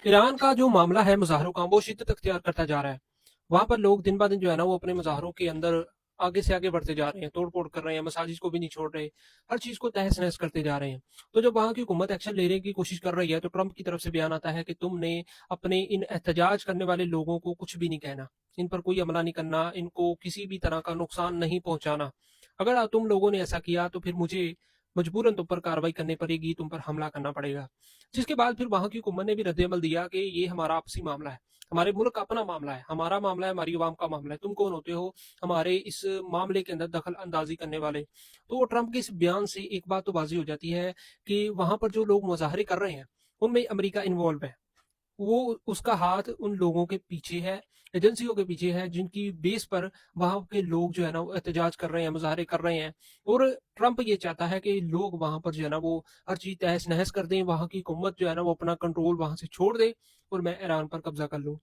Iran का जो मामला है मुज़ाहरों का, वो शिद्दत अख्तियार करता जा रहा है। वहाँ पर लोग दिन ब दिन जो है ना, वो अपने मुज़ाहरों के अंदर आगे से आगे बढ़ते जा रहे हैं, तोड़-फोड़ कर रहे हैं, मसाजिद को भी नहीं छोड़ रहे, हर चीज़ को तहस-नहस करते जा रहे हैं। तो जब वहाँ की हुकूमत एक्शन लेने की कोशिश कर रही है, तो ट्रंप की तरफ से बयान आता है कि तुमने अपने इन एहतजाज करने वाले लोगों को कुछ भी नहीं कहना, इन पर कोई हमला नहीं करना, इनको किसी भी तरह का नुकसान नहीं पहुँचाना। अगर तुम लोगों ने ऐसा किया, तो फिर मुझे मजबूरन तुम पर कार्रवाई करनी पड़ेगी, तुम पर हमला करना पड़ेगा। जिसके बाद फिर वहाँ की हुकूमत ने भी रद्द-ए-अमल दिया कि ये हमारा आपसी मामला है, हमारे मुल्क का अपना मामला है, हमारा मामला है, हमारी अवाम का मामला है, तुम कौन होते हो हमारे इस मामले के अंदर दखल अंदाज़ी करने वाले। तो ट्रंप के इस बयान से एक बात तो वाज़िह हो जाती है कि वहाँ पर जो लोग मुज़ाहरे कर रहे हैं, उनमें अमेरिका इन्वॉल्व है। वो उसका हाथ उन लोगों के पीछे है, एजेंसियों के पीछे है, जिनकी बेस पर वहाँ के लोग जो है ना, वो एहतजाज कर रहे हैं, मुज़ाहरे कर रहे हैं। और ट्रंप ये चाहता है कि लोग वहाँ पर जो है ना, वो हर चीज़ तहस-नहस कर दें, वहाँ की हुकूमत जो है ना, वो अपना कंट्रोल वहाँ से छोड़ दे और मैं ईरान पर कब्ज़ा कर लूँ।